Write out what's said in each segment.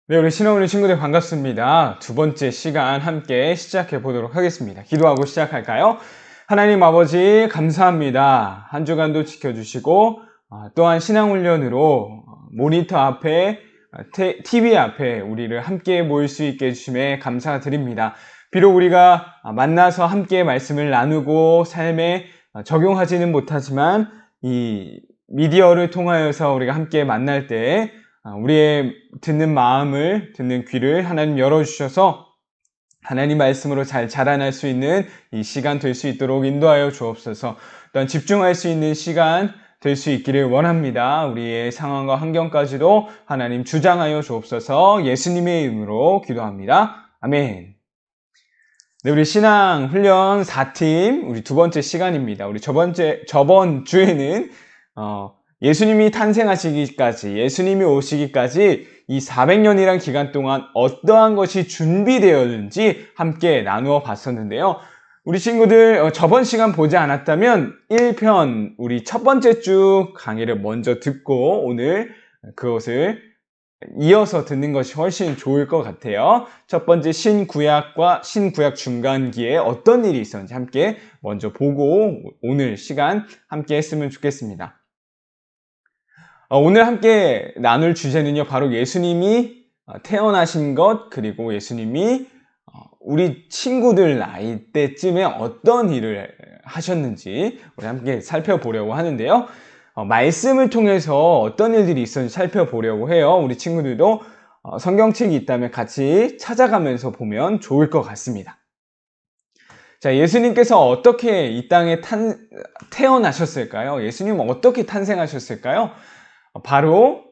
네, 우리 신호우리 친구들 반갑습니다. 두 번째 시간 함께 시작해 보도록 하겠습니다. 기도하고 시작할까요? 하나님 아버지 감사합니다. 한 주간도 지켜주시고 또한 신앙훈련으로 모니터 앞에 TV 앞에 우리를 함께 모일 수 있게 해주심에 감사드립니다. 비록 우리가 만나서 함께 말씀을 나누고 삶에 적용하지는 못하지만 이 미디어를 통하여서 우리가 함께 만날 때 우리의 듣는 마음을, 듣는 귀를 하나님 열어주셔서 하나님 말씀으로 잘 자라날 수 있는 이 시간 될 수 있도록 인도하여 주옵소서. 또한 집중할 수 있는 시간 될 수 있기를 원합니다. 우리의 상황과 환경까지도 하나님 주장하여 주옵소서. 예수님의 이름으로 기도합니다. 아멘. 네, 우리 신앙 훈련 4팀 우리 두 번째 시간입니다. 우리 저번 주에는 예수님이 탄생하시기까지, 예수님이 오시기까지 이 400년이란 기간 동안 어떠한 것이 준비되었는지 함께 나누어 봤었는데요. 우리 친구들 저번 시간 보지 않았다면 1편 우리 첫 번째 주 강의를 먼저 듣고 오늘 그것을 이어서 듣는 것이 훨씬 좋을 것 같아요. 첫 번째 신구약과 신구약 중간기에 어떤 일이 있었는지 함께 먼저 보고 오늘 시간 함께 했으면 좋겠습니다. 오늘 함께 나눌 주제는요, 바로 예수님이 태어나신 것, 그리고 예수님이 우리 친구들 나이 때쯤에 어떤 일을 하셨는지 우리 함께 살펴보려고 하는데요. 말씀을 통해서 어떤 일들이 있었는지 살펴보려고 해요. 우리 친구들도 성경책이 있다면 같이 찾아가면서 보면 좋을 것 같습니다. 자, 예수님께서 어떻게 이 땅에 태어나셨을까요? 예수님은 어떻게 탄생하셨을까요? 바로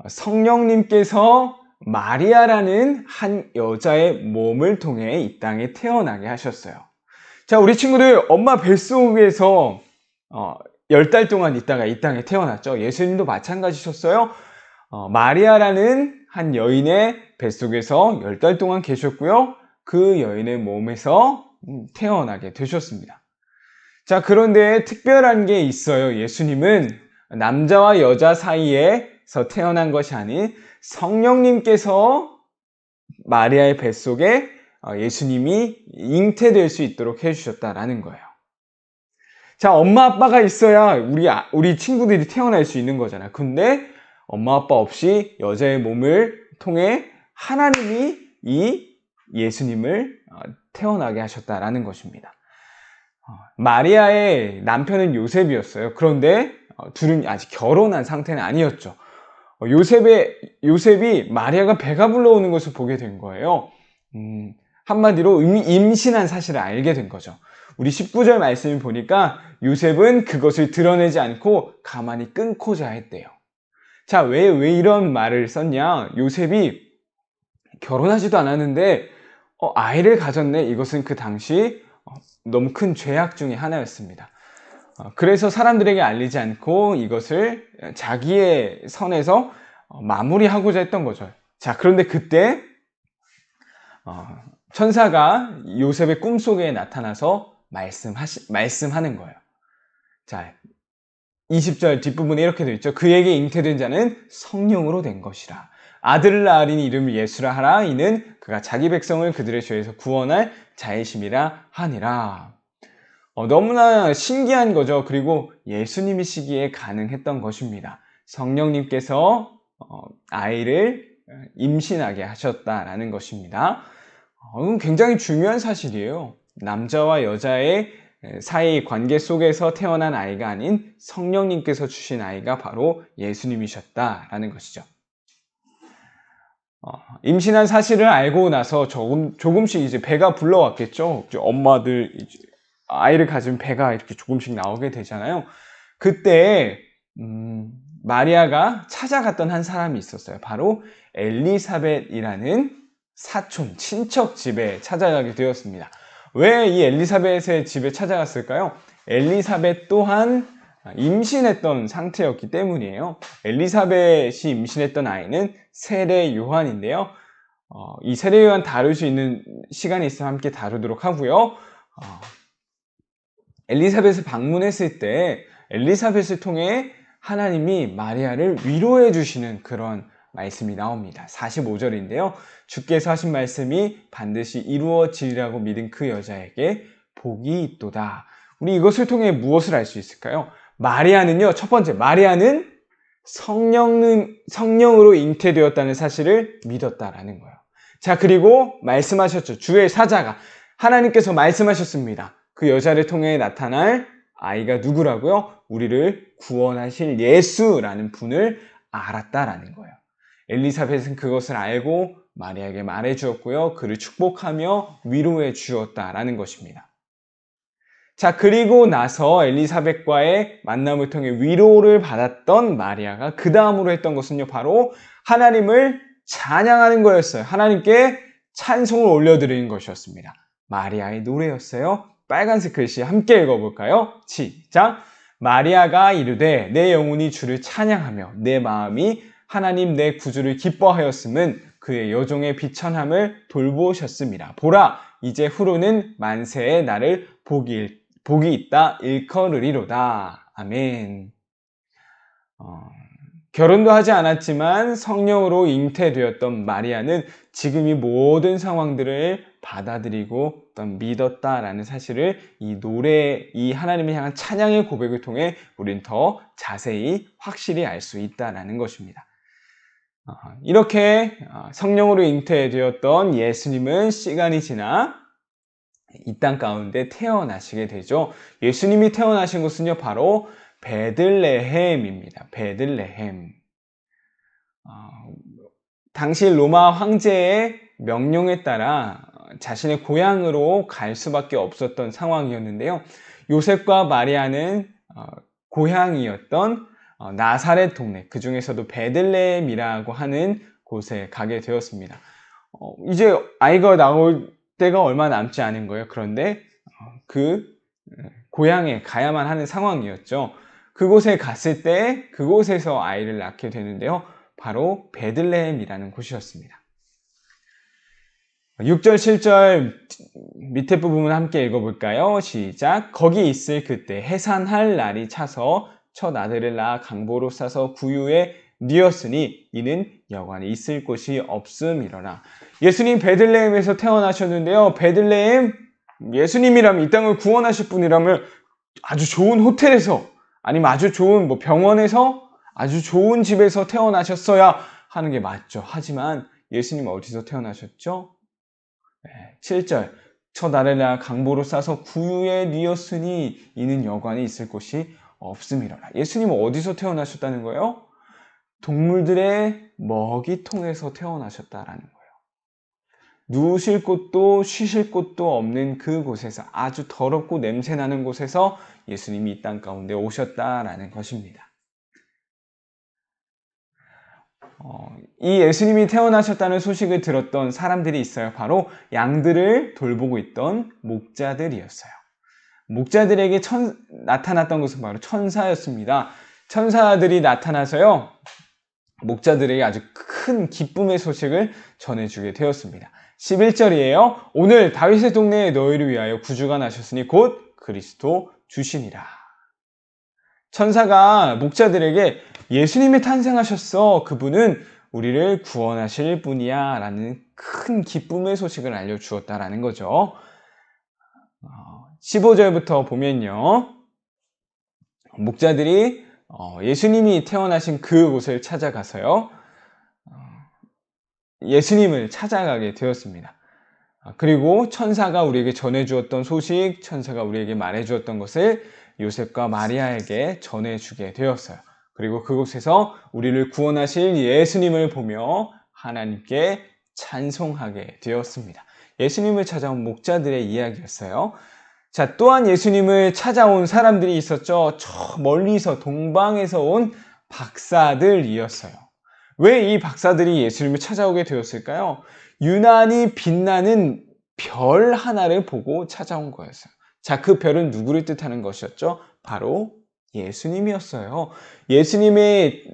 성령님께서 마리아라는 한 여자의 몸을 통해 이 땅에 태어나게 하셨어요. 자, 우리 친구들 엄마 뱃속에서 10달 동안 있다가 이 땅에 태어났죠. 예수님도 마찬가지셨어요. 마리아라는 한 여인의 뱃속에서 10달 동안 계셨고요. 그 여인의 몸에서 태어나게 되셨습니다. 자, 그런데 특별한 게 있어요. 예수님은 남자와 여자 사이에서 태어난 것이 아닌 성령님께서 마리아의 뱃속에 예수님이 잉태될 수 있도록 해주셨다라는 거예요. 자, 엄마 아빠가 있어야 우리 친구들이 태어날 수 있는 거잖아요. 근데 엄마 아빠 없이 여자의 몸을 통해 하나님이 이 예수님을 태어나게 하셨다라는 것입니다. 마리아의 남편은 요셉이었어요. 그런데 둘은 아직 결혼한 상태는 아니었죠. 요셉이 마리아가 배가 불러오는 것을 보게 된 거예요. 한마디로 임신한 사실을 알게 된 거죠. 우리 19절 말씀을 보니까 요셉은 그것을 드러내지 않고 가만히 끊고자 했대요. 자, 왜 이런 말을 썼냐? 요셉이 결혼하지도 않았는데 아이를 가졌네. 이것은 그 당시 너무 큰 죄악 중에 하나였습니다. 그래서 사람들에게 알리지 않고 이것을 자기의 선에서 마무리하고자 했던 거죠. 자, 그런데 그때 천사가 요셉의 꿈속에 나타나서 말씀하는 거예요. 자, 20절 뒷부분에 이렇게 되어 있죠. 그에게 잉태된 자는 성령으로 된 것이라. 아들을 낳으리니 이름을 예수라 하라. 이는 그가 자기 백성을 그들의 죄에서 구원할 자이심이라 하니라. 너무나 신기한 거죠. 그리고 예수님이시기에 가능했던 것입니다. 성령님께서 아이를 임신하게 하셨다라는 것입니다. 이건 굉장히 중요한 사실이에요. 남자와 여자의 사이 관계 속에서 태어난 아이가 아닌 성령님께서 주신 아이가 바로 예수님이셨다라는 것이죠. 임신한 사실을 알고 나서 조금씩 이제 배가 불러왔겠죠. 엄마들 아이를 가진 배가 이렇게 조금씩 나오게 되잖아요. 그때 마리아가 찾아갔던 한 사람이 있었어요. 바로 엘리사벳이라는 사촌, 친척 집에 찾아가게 되었습니다. 왜 이 엘리사벳의 집에 찾아갔을까요? 엘리사벳 또한 임신했던 상태였기 때문이에요. 엘리사벳이 임신했던 아이는 세례 요한인데요. 이 세례 요한 다룰 수 있는 시간이 있으면 함께 다루도록 하고요. 엘리사벳을 방문했을 때 엘리사벳을 통해 하나님이 마리아를 위로해 주시는 그런 말씀이 나옵니다. 45절인데요. 주께서 하신 말씀이 반드시 이루어지리라고 믿은 그 여자에게 복이 있도다. 우리 이것을 통해 무엇을 알 수 있을까요? 마리아는요, 첫 번째, 마리아는 성령으로 잉태되었다는 사실을 믿었다라는 거예요. 자, 그리고 말씀하셨죠. 주의 사자가 하나님께서 말씀하셨습니다. 그 여자를 통해 나타날 아이가 누구라고요? 우리를 구원하실 예수라는 분을 알았다라는 거예요. 엘리사벳은 그것을 알고 마리아에게 말해 주었고요. 그를 축복하며 위로해 주었다라는 것입니다. 자, 그리고 나서 엘리사벳과의 만남을 통해 위로를 받았던 마리아가 그 다음으로 했던 것은요, 바로 하나님을 찬양하는 거였어요. 하나님께 찬송을 올려드리는 것이었습니다. 마리아의 노래였어요. 빨간색 글씨 함께 읽어볼까요? 시작! 마리아가 이르되 내 영혼이 주를 찬양하며 내 마음이 하나님 내 구주를 기뻐하였음은 그의 여종의 비천함을 돌보셨습니다. 보라, 이제 후로는 만세에 나를 복이 있다 일컬으리로다. 아멘. 결혼도 하지 않았지만 성령으로 잉태되었던 마리아는 지금 이 모든 상황들을 받아들이고 믿었다라는 사실을 이 노래, 이 하나님을 향한 찬양의 고백을 통해 우린 더 자세히 확실히 알 수 있다라는 것입니다. 이렇게 성령으로 잉태되었던 예수님은 시간이 지나 이 땅 가운데 태어나시게 되죠. 예수님이 태어나신 곳은요, 바로 베들레헴입니다. 베들레헴. 당시 로마 황제의 명령에 따라 자신의 고향으로 갈 수밖에 없었던 상황이었는데요. 요셉과 마리아는 고향이었던 나사렛 동네, 그 중에서도 베들레헴이라고 하는 곳에 가게 되었습니다. 이제 아이가 나올 때가 얼마 남지 않은 거예요. 그런데 그 고향에 가야만 하는 상황이었죠. 그곳에 갔을 때 그곳에서 아이를 낳게 되는데요. 바로 베들레헴이라는 곳이었습니다. 6절, 7절 밑에 부분을 함께 읽어볼까요? 시작! 거기 있을 그때 해산할 날이 차서 첫 아들을 낳아 강보로 싸서 구유에 뉘었으니 이는 여관에 있을 곳이 없음이러라. 예수님 베들레헴에서 태어나셨는데요. 베들레헴, 예수님이라면 이 땅을 구원하실 분이라면 아주 좋은 호텔에서 아니면 아주 좋은 병원에서 아주 좋은 집에서 태어나셨어야 하는 게 맞죠. 하지만 예수님은 어디서 태어나셨죠? 7절 첫 아들을 낳아 강보로 싸서 구유에 뉘었으니 이는 여관에 있을 곳이 없음이러라. 예수님은 어디서 태어나셨다는 거예요? 동물들의 먹이통에서 태어나셨다라는 거예요. 누우실 곳도 쉬실 곳도 없는 그곳에서, 아주 더럽고 냄새나는 곳에서 예수님이 이 땅 가운데 오셨다라는 것입니다. 이 예수님이 태어나셨다는 소식을 들었던 사람들이 있어요. 바로 양들을 돌보고 있던 목자들이었어요. 목자들에게 나타났던 것은 바로 천사였습니다. 천사들이 나타나서요, 목자들에게 아주 큰 기쁨의 소식을 전해주게 되었습니다. 11절이에요. 오늘 다윗의 동네에 너희를 위하여 구주가 나셨으니 곧 그리스도 주시니라. 천사가 목자들에게 예수님이 탄생하셨어. 그분은 우리를 구원하실 분이야. 라는 큰 기쁨의 소식을 알려주었다라는 거죠. 15절부터 보면요. 목자들이 예수님이 태어나신 그곳을 찾아가서요. 예수님을 찾아가게 되었습니다. 그리고 천사가 우리에게 전해주었던 소식, 천사가 우리에게 말해주었던 것을 요셉과 마리아에게 전해주게 되었어요. 그리고 그곳에서 우리를 구원하실 예수님을 보며 하나님께 찬송하게 되었습니다. 예수님을 찾아온 목자들의 이야기였어요. 자, 또한 예수님을 찾아온 사람들이 있었죠. 저 멀리서 동방에서 온 박사들이었어요. 왜 이 박사들이 예수님을 찾아오게 되었을까요? 유난히 빛나는 별 하나를 보고 찾아온 거였어요. 자, 그 별은 누구를 뜻하는 것이었죠? 바로 예수님이었어요. 예수님의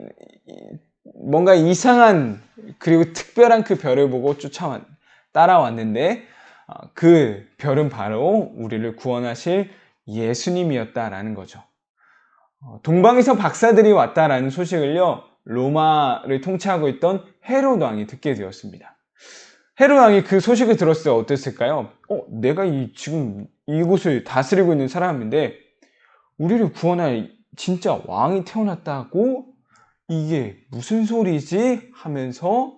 뭔가 이상한 그리고 특별한 그 별을 보고 따라왔는데 그 별은 바로 우리를 구원하실 예수님이었다라는 거죠. 동방에서 박사들이 왔다라는 소식을요, 로마를 통치하고 있던 헤롯 왕이 듣게 되었습니다. 헤롯 왕이 그 소식을 들었을 때 어땠을까요? 내가 지금 이곳을 다스리고 있는 사람인데 우리를 구원할 진짜 왕이 태어났다고? 이게 무슨 소리지? 하면서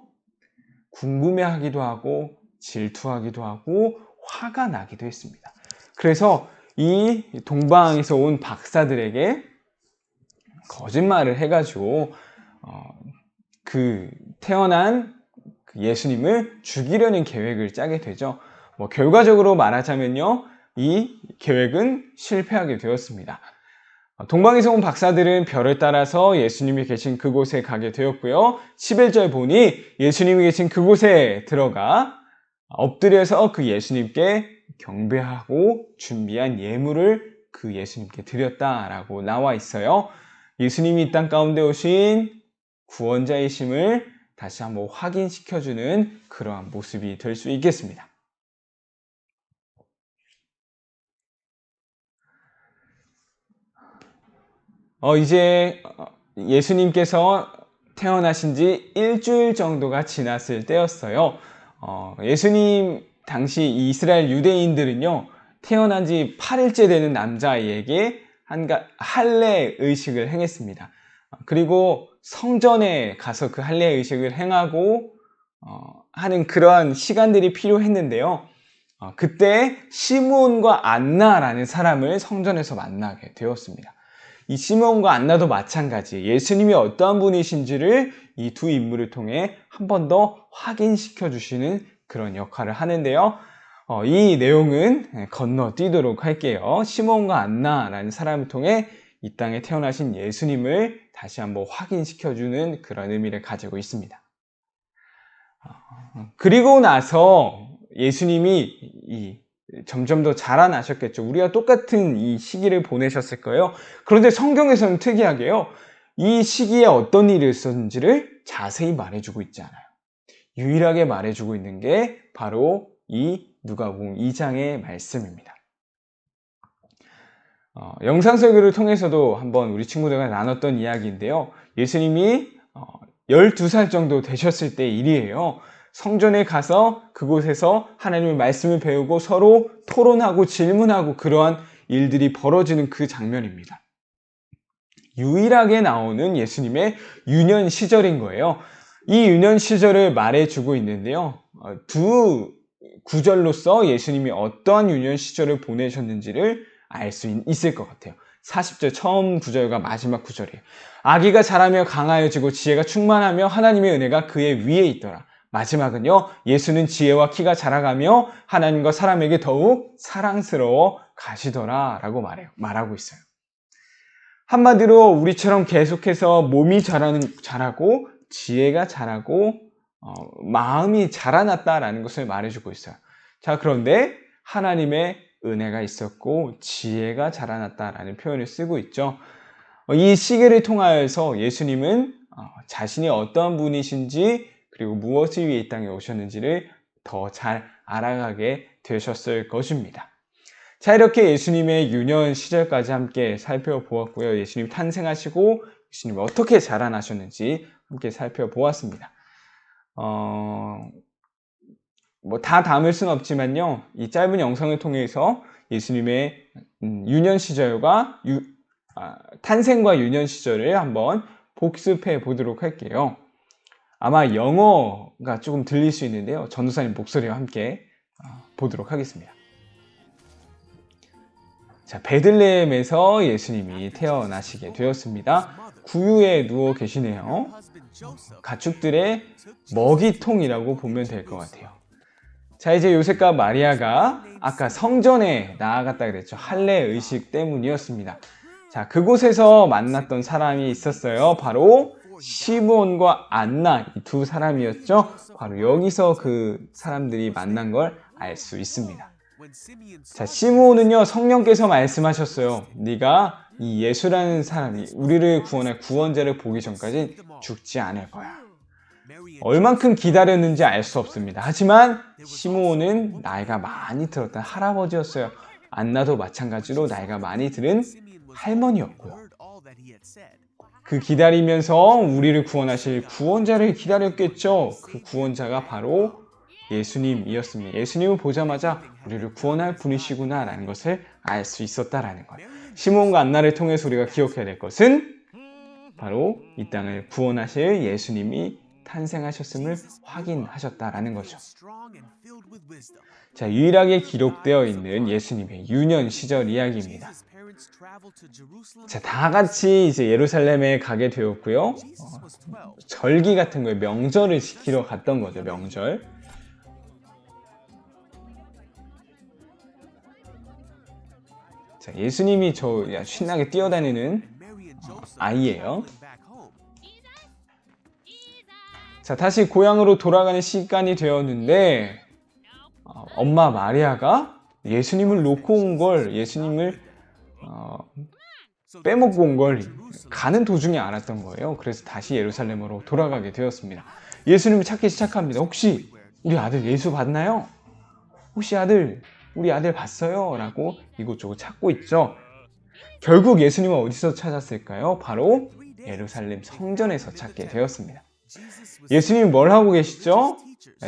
궁금해하기도 하고 질투하기도 하고 화가 나기도 했습니다. 그래서 이 동방에서 온 박사들에게 거짓말을 해가지고 그 태어난 그 예수님을 죽이려는 계획을 짜게 되죠. 결과적으로 말하자면요, 이 계획은 실패하게 되었습니다. 동방에서 온 박사들은 별을 따라서 예수님이 계신 그곳에 가게 되었고요. 11절 보니 예수님이 계신 그곳에 들어가 엎드려서 그 예수님께 경배하고 준비한 예물을 그 예수님께 드렸다라고 나와 있어요. 예수님이 이 땅 가운데 오신 구원자이심을 다시 한번 확인시켜주는 그러한 모습이 될 수 있겠습니다. 이제 예수님께서 태어나신 지 일주일 정도가 지났을 때였어요. 예수님 당시 이스라엘 유대인들은요, 태어난 지 8일째 되는 남자아이에게 할례 의식을 행했습니다. 그리고 성전에 가서 그 할례 의식을 행하고 하는 그러한 시간들이 필요했는데요. 그때 시므온과 안나라는 사람을 성전에서 만나게 되었습니다. 이 시므온과 안나도 마찬가지, 예수님이 어떠한 분이신지를 이 두 인물을 통해 한 번 더 확인시켜 주시는 그런 역할을 하는데요. 이 내용은 건너뛰도록 할게요. 시므온과 안나라는 사람을 통해 이 땅에 태어나신 예수님을 다시 한번 확인시켜 주는 그런 의미를 가지고 있습니다. 그리고 나서 예수님이 점점 더 자라나셨겠죠. 우리와 똑같은 이 시기를 보내셨을 거예요. 그런데 성경에서는 특이하게요, 이 시기에 어떤 일이 있었는지를 자세히 말해주고 있지 않아요. 유일하게 말해주고 있는 게 바로 이 누가복음 2장의 말씀입니다. 영상 설교를 통해서도 한번 우리 친구들과 나눴던 이야기인데요. 예수님이 12살 정도 되셨을 때 일이에요. 성전에 가서 그곳에서 하나님의 말씀을 배우고 서로 토론하고 질문하고 그러한 일들이 벌어지는 그 장면입니다. 유일하게 나오는 예수님의 유년 시절인 거예요. 이 유년 시절을 말해주고 있는데요. 두 구절로서 예수님이 어떠한 유년 시절을 보내셨는지를 알 수 있을 것 같아요. 40절 처음 구절과 마지막 구절이에요. 아기가 자라며 강하여지고 지혜가 충만하며 하나님의 은혜가 그의 위에 있더라. 마지막은요, 예수는 지혜와 키가 자라가며 하나님과 사람에게 더욱 사랑스러워 가시더라 라고 말하고 있어요. 한마디로 우리처럼 계속해서 몸이 자라고 지혜가 자라고 마음이 자라났다라는 것을 말해주고 있어요. 자, 그런데 하나님의 은혜가 있었고 지혜가 자라났다라는 표현을 쓰고 있죠. 이 시기를 통하여서 예수님은 자신이 어떠한 분이신지 그리고 무엇을 위해 이 땅에 오셨는지를 더 잘 알아가게 되셨을 것입니다. 자, 이렇게 예수님의 유년 시절까지 함께 살펴보았고요. 예수님 탄생하시고 예수님이 어떻게 자라나셨는지 함께 살펴보았습니다. 다 담을 수는 없지만요, 이 짧은 영상을 통해서 예수님의 유년 시절과 탄생과 유년 시절을 한번 복습해 보도록 할게요. 아마 영어가 조금 들릴 수 있는데요, 전도사님 목소리와 함께 보도록 하겠습니다. 자, 베들레헴에서 예수님이 태어나시게 되었습니다. 구유에 누워 계시네요. 가축들의 먹이통이라고 보면 될 것 같아요. 자, 이제 요셉과 마리아가 아까 성전에 나아갔다 그랬죠. 할례 의식 때문이었습니다. 자, 그곳에서 만났던 사람이 있었어요. 바로 시므온과 안나, 이 두 사람이었죠. 바로 여기서 그 사람들이 만난 걸 알 수 있습니다. 자, 시므온은요, 성령께서 말씀하셨어요. 네가 이 예수라는 사람이 우리를 구원할 구원자를 보기 전까지 죽지 않을 거야. 얼만큼 기다렸는지 알 수 없습니다. 하지만 시므온은 나이가 많이 들었던 할아버지였어요. 안나도 마찬가지로 나이가 많이 들은 할머니였고요. 그 기다리면서 우리를 구원하실 구원자를 기다렸겠죠. 그 구원자가 바로 예수님이었습니다. 예수님을 보자마자 우리를 구원할 분이시구나 라는 것을 알 수 있었다라는 거예요. 시몬과 안나를 통해서 우리가 기억해야 될 것은 바로 이 땅을 구원하실 예수님이 탄생하셨음을 확인하셨다라는 거죠. 자, 유일하게 기록되어 있는 예수님의 유년 시절 이야기입니다. 자, 다 같이 이제 예루살렘에 가게 되었고요. 절기 같은 거에 명절을 지키러 갔던 거죠. 명절. 자, 예수님이 저 신나게 뛰어다니는 아이예요. 자, 다시 고향으로 돌아가는 시간이 되었는데 엄마 마리아가 예수님을 놓고 온 걸, 예수님을 빼먹고 온 걸 가는 도중에 알았던 거예요. 그래서 다시 예루살렘으로 돌아가게 되었습니다. 예수님을 찾기 시작합니다. 혹시 우리 아들 예수 봤나요? 혹시 우리 아들 봤어요? 라고 이곳저곳 찾고 있죠. 결국 예수님은 어디서 찾았을까요? 바로 예루살렘 성전에서 찾게 되었습니다. 예수님이 뭘 하고 계시죠?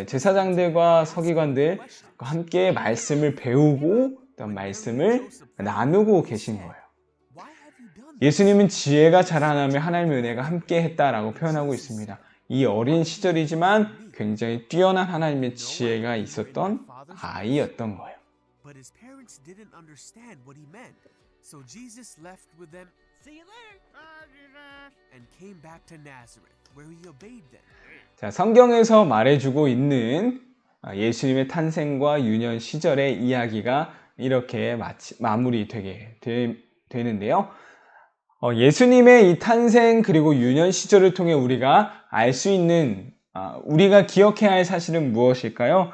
제사장들과 서기관들과 함께 말씀을 배우고 어떤 말씀을 나누고 계신 거예요. 예수님은 지혜가 자라나며 하나님의 은혜가 함께 했다라고 표현하고 있습니다. 이 어린 시절이지만 굉장히 뛰어난 하나님의 지혜가 있었던 아이였던 거예요. So Jesus left with them. See you later. And came back to Nazareth, where he obeyed them. 자, 성경에서 말해주고 있는 예수님의 탄생과 유년 시절의 이야기가 이렇게 마무리되게 되는데요. 예수님의 이 탄생 그리고 유년 시절을 통해 우리가 알 수 있는 우리가 기억해야 할 사실은 무엇일까요?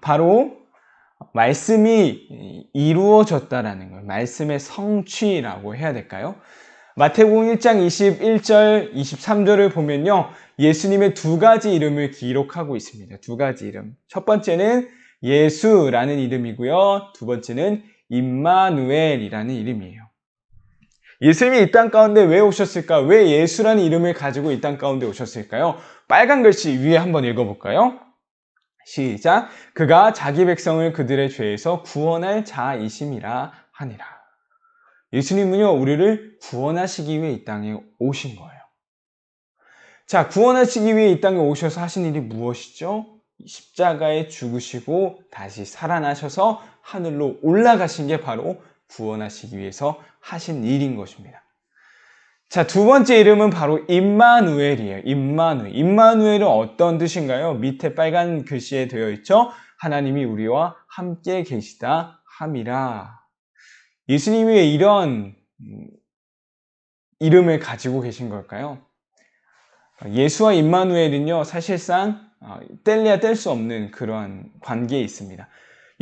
바로 말씀이 이루어졌다라는 거예요. 말씀의 성취라고 해야 될까요? 마태복음 1장 21절, 23절을 보면요. 예수님의 두 가지 이름을 기록하고 있습니다. 두 가지 이름. 첫 번째는 예수라는 이름이고요. 두 번째는 임마누엘이라는 이름이에요. 예수님이 이 땅 가운데 왜 오셨을까? 왜 예수라는 이름을 가지고 이 땅 가운데 오셨을까요? 빨간 글씨 위에 한번 읽어볼까요? 시작. 그가 자기 백성을 그들의 죄에서 구원할 자이심이라 하니라. 예수님은요, 우리를 구원하시기 위해 이 땅에 오신 거예요. 자, 구원하시기 위해 이 땅에 오셔서 하신 일이 무엇이죠? 십자가에 죽으시고 다시 살아나셔서 하늘로 올라가신 게 바로 구원하시기 위해서 하신 일인 것입니다. 자, 두 번째 이름은 바로 임마누엘이에요. 임마누엘은 어떤 뜻인가요? 밑에 빨간 글씨에 되어 있죠? 하나님이 우리와 함께 계시다 함이라. 예수님이 왜 이런 이름을 가지고 계신 걸까요? 예수와 임마누엘은요, 사실상 뗄래야 뗄 수 없는 그러한 관계에 있습니다.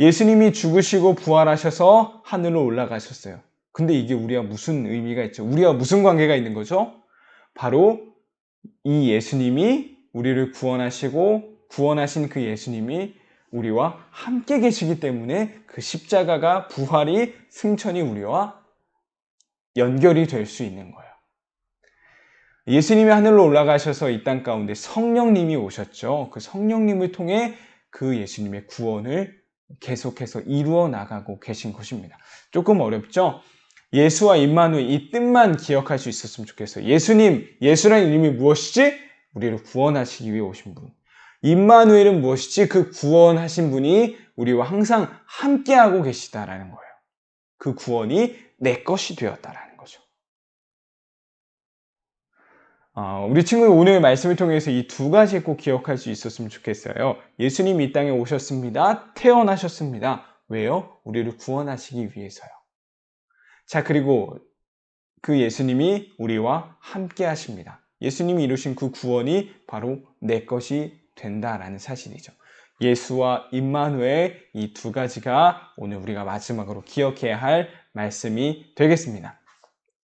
예수님이 죽으시고 부활하셔서 하늘로 올라가셨어요. 근데 이게 우리와 무슨 의미가 있죠? 우리와 무슨 관계가 있는 거죠? 바로 이 예수님이 우리를 구원하시고 구원하신 그 예수님이 우리와 함께 계시기 때문에 그 십자가가 부활이 승천이 우리와 연결이 될 수 있는 거예요. 예수님이 하늘로 올라가셔서 이 땅 가운데 성령님이 오셨죠. 그 성령님을 통해 그 예수님의 구원을 계속해서 이루어 나가고 계신 것입니다. 조금 어렵죠? 예수와 임마누엘 이 뜻만 기억할 수 있었으면 좋겠어요. 예수라는 이름이 무엇이지? 우리를 구원하시기 위해 오신 분. 임마누엘은 무엇이지? 그 구원하신 분이 우리와 항상 함께하고 계시다라는 거예요. 그 구원이 내 것이 되었다라는 거죠. 우리 친구는 오늘 말씀을 통해서 이 두 가지 꼭 기억할 수 있었으면 좋겠어요. 예수님이 이 땅에 오셨습니다. 태어나셨습니다. 왜요? 우리를 구원하시기 위해서요. 자, 그리고 그 예수님이 우리와 함께 하십니다. 예수님이 이루신 그 구원이 바로 내 것이 된다라는 사실이죠. 예수와 임마누엘 이 두 가지가 오늘 우리가 마지막으로 기억해야 할 말씀이 되겠습니다.